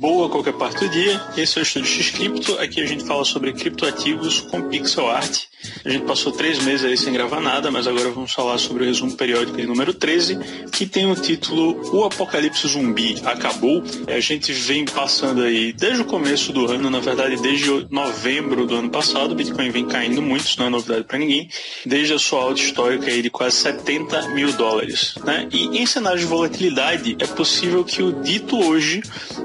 Boa qualquer parte do dia, esse é o Estúdio X Cripto, aqui a gente fala sobre criptoativos com pixel art. A gente passou 3 meses aí sem gravar nada, mas agora vamos falar sobre o resumo periódico de número 13, que tem o título O Apocalipse Zumbi Acabou. A gente vem passando aí desde o começo do ano, na verdade desde novembro do ano passado, o Bitcoin vem caindo muito, isso não é novidade para ninguém, desde a sua alta histórica aí de quase $70 mil, né? E em cenários de volatilidade é possível que o dito hoje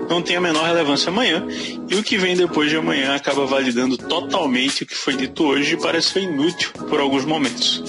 não tenha a menor relevância amanhã, e o que vem depois de amanhã acaba validando totalmente o que foi dito hoje e parece ser inútil por alguns momentos.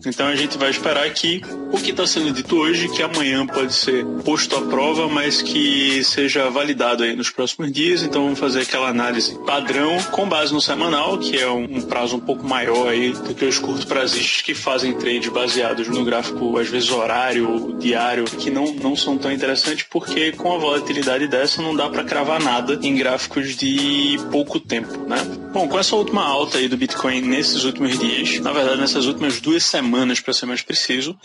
Então a gente vai esperar que o que está sendo dito hoje, que amanhã pode ser posto à prova, mas que seja validado aí nos próximos dias. Então vamos fazer aquela análise padrão com base no semanal, que é um prazo um pouco maior aí do que os curto-prazistas que fazem trades baseados no gráfico, às vezes horário ou diário, que não são tão interessantes, porque com a volatilidade dessa não dá para cravar nada em gráficos de pouco tempo, né? Bom, com essa última alta aí do Bitcoin nesses últimos dias, na verdade nessas últimas 2 semanas, para ser mais preciso,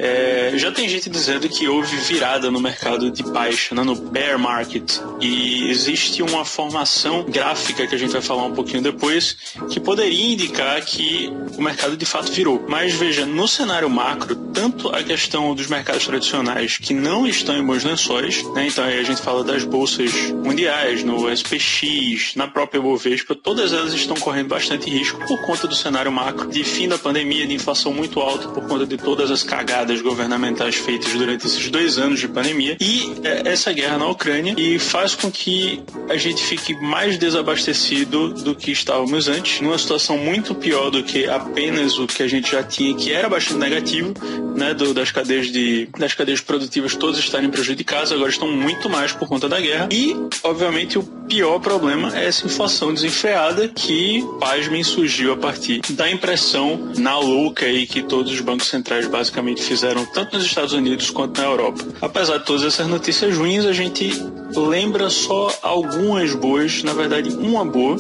já tem gente dizendo que houve virada no mercado de baixa, né, no bear market, e existe uma formação gráfica que a gente vai falar um pouquinho depois, que poderia indicar que o mercado de fato virou. Mas veja, no cenário macro, tanto a questão dos mercados tradicionais que não estão em bons lençóis, né, então aí a gente fala das bolsas mundiais, no SPX, na própria Bovespa, todas elas estão correndo bastante risco por conta do cenário macro de fim da pandemia, de inflação muito alta, por conta de todas as cagadas governamentais feitas durante esses 2 anos de pandemia, e essa guerra na Ucrânia, e faz com que a gente fique mais desabastecido do que estávamos antes, numa situação muito pior do que apenas o que a gente já tinha, que era bastante negativo, né, das cadeias produtivas todas estarem prejudicadas, agora estão muito mais por conta da guerra, e obviamente o pior problema é essa inflação desenfreada que, pasmem, surgiu a partir da impressão na louca aí que todos os bancos centrais basicamente fizeram tanto nos Estados Unidos quanto na Europa. Apesar de todas essas notícias ruins, a gente lembra só algumas boas, na verdade uma boa,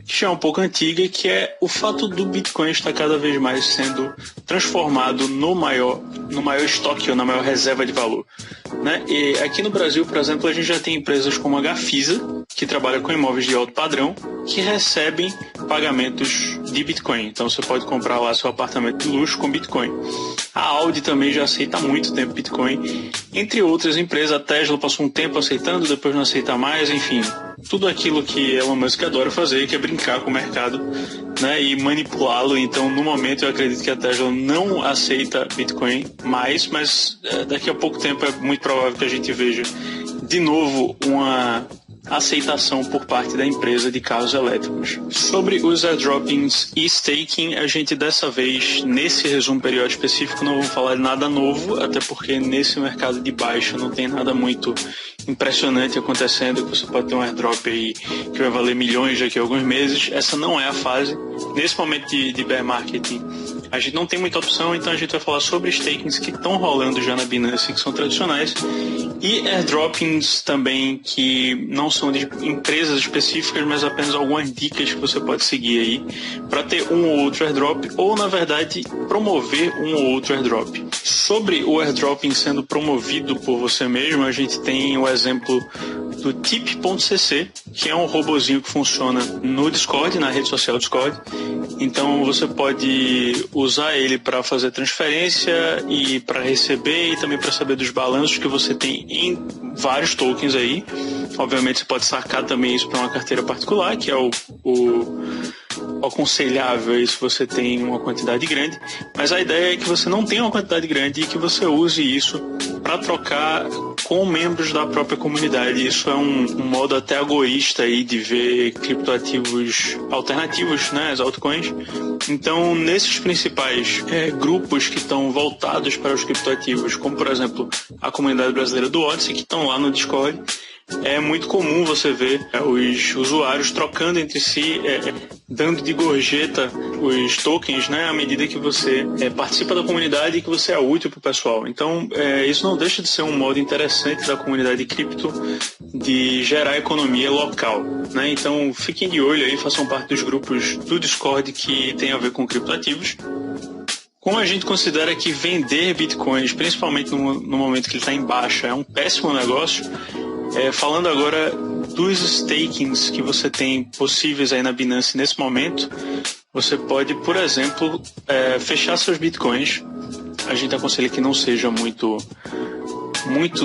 que já é um pouco antiga, que é o fato do Bitcoin estar cada vez mais sendo transformado no maior estoque ou na maior reserva de valor, né? E aqui no Brasil, por exemplo, a gente já tem empresas como a Gafisa, que trabalha com imóveis de alto padrão, que recebem pagamentos de Bitcoin. Então você pode comprar lá seu apartamento de luxo com Bitcoin. A Audi também já aceita há muito tempo Bitcoin, entre outras empresas. A Tesla passou um tempo aceitando, depois não aceita mais, enfim. Tudo aquilo que Elon Musk adora fazer, que é brincar com o mercado, né, e manipulá-lo. Então, no momento, eu acredito que a Tesla não aceita Bitcoin mais, mas daqui a pouco tempo é muito provável que a gente veja de novo uma aceitação por parte da empresa de carros elétricos. Sobre os airdroppings e staking, a gente dessa vez, nesse resumo periódico específico, não vamos falar de nada novo, até porque nesse mercado de baixa não tem nada muito impressionante acontecendo, que você pode ter um airdrop aí que vai valer milhões daqui a alguns meses. Essa não é a fase. Nesse momento de bear market, a gente não tem muita opção, então a gente vai falar sobre stakings que estão rolando já na Binance, que são tradicionais, e airdroppings também que não são de empresas específicas, mas apenas algumas dicas que você pode seguir aí para ter um ou outro airdrop, ou na verdade promover um ou outro airdrop. Sobre o airdropping sendo promovido por você mesmo, a gente tem o exemplo do tip.cc, que é um robozinho que funciona no Discord, na rede social Discord. Então você pode usar ele para fazer transferência e para receber, e também para saber dos balanços que você tem em vários tokens aí. Obviamente você pode sacar também isso para uma carteira particular, que é o aconselhável se você tem uma quantidade grande, mas a ideia é que você não tenha uma quantidade grande e que você use isso para trocar com membros da própria comunidade. Isso é um modo até egoísta aí de ver criptoativos alternativos, né, as altcoins. Então, nesses principais grupos que estão voltados para os criptoativos, como por exemplo a comunidade brasileira do Odyssey, que estão lá no Discord, é muito comum você ver os usuários trocando entre si, dando de gorjeta os tokens, né, à medida que você participa da comunidade e que você é útil para o pessoal. Então, isso não deixa de ser um modo interessante da comunidade de cripto de gerar economia local, né? Então, fiquem de olho aí, façam parte dos grupos do Discord que tem a ver com criptoativos. Como a gente considera que vender bitcoins, principalmente no momento que ele está em baixa, é um péssimo negócio, falando agora dos stakings que você tem possíveis aí na Binance nesse momento, você pode, por exemplo, fechar seus bitcoins. A gente aconselha que não seja muito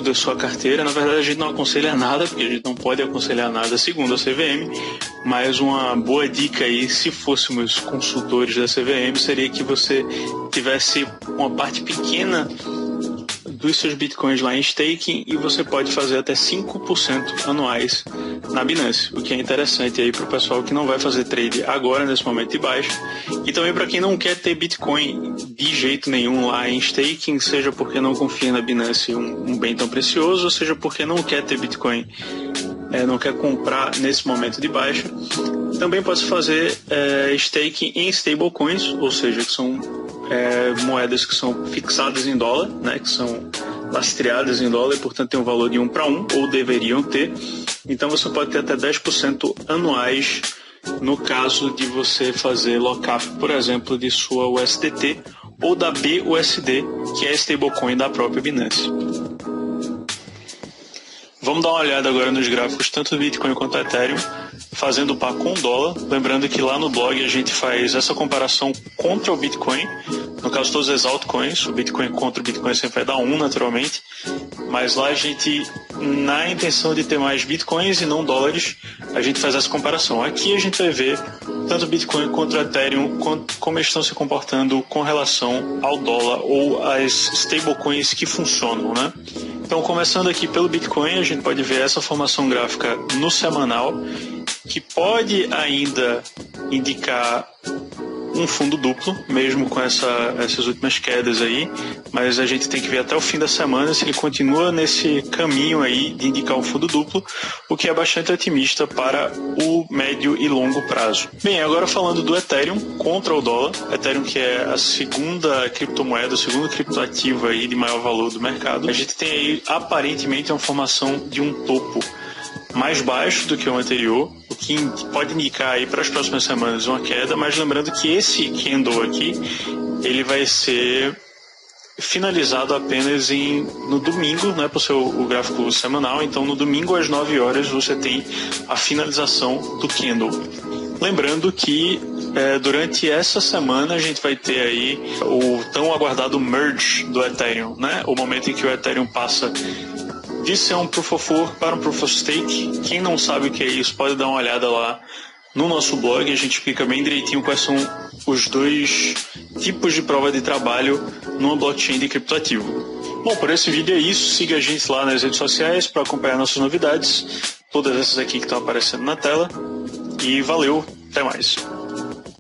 da sua carteira. Na verdade, a gente não aconselha nada, porque a gente não pode aconselhar nada segundo a CVM, mas uma boa dica aí, se fôssemos consultores da CVM, seria que você tivesse uma parte pequena dos seus bitcoins lá em staking e você pode fazer até 5% anuais na Binance, o que é interessante aí para o pessoal que não vai fazer trade agora, nesse momento de baixa, e também para quem não quer ter bitcoin de jeito nenhum lá em staking, seja porque não confia na Binance, um bem tão precioso, ou seja porque não quer ter bitcoin, não quer comprar nesse momento de baixa. Também pode fazer staking em stablecoins, ou seja, que são moedas que são fixadas em dólar, né, que são lastreadas em dólar e, portanto, tem um valor de 1 para 1, ou deveriam ter. Então, você pode ter até 10% anuais no caso de você fazer lockup, por exemplo, de sua USDT ou da BUSD, que é a stablecoin da própria Binance. Vamos dar uma olhada agora nos gráficos, tanto do Bitcoin quanto do Ethereum, fazendo o par com o dólar. Lembrando que lá no blog a gente faz essa comparação contra o Bitcoin. No caso, todas as altcoins, o Bitcoin contra o Bitcoin sempre vai dar 1, naturalmente. Mas lá a gente, na intenção de ter mais Bitcoins e não dólares, a gente faz essa comparação. Aqui a gente vai ver tanto o Bitcoin quanto o Ethereum, como eles estão se comportando com relação ao dólar ou às stablecoins que funcionam, né? Então, começando aqui pelo Bitcoin, a gente pode ver essa formação gráfica no semanal, que pode ainda indicar um fundo duplo, mesmo com essas últimas quedas aí, mas a gente tem que ver até o fim da semana se ele continua nesse caminho aí de indicar um fundo duplo, o que é bastante otimista para o médio e longo prazo. Bem, agora falando do Ethereum contra o dólar, Ethereum que é a segunda criptomoeda, o segundo criptoativo aí de maior valor do mercado, a gente tem aí aparentemente uma formação de um topo mais baixo do que o anterior, o que pode indicar aí para as próximas semanas uma queda, mas lembrando que esse candle aqui, ele vai ser finalizado apenas no domingo, né, por ser o gráfico semanal. Então no domingo às 9 horas você tem a finalização do candle. Lembrando que durante essa semana a gente vai ter aí o tão aguardado merge do Ethereum, né, o momento em que o Ethereum passa de ser um Proof of Work para um Proof of Stake. Quem não sabe o que é isso, pode dar uma olhada lá no nosso blog. A gente explica bem direitinho quais são os dois tipos de prova de trabalho numa blockchain de criptoativo. Bom, por esse vídeo é isso. Siga a gente lá nas redes sociais para acompanhar nossas novidades. Todas essas aqui que estão aparecendo na tela. E valeu, até mais.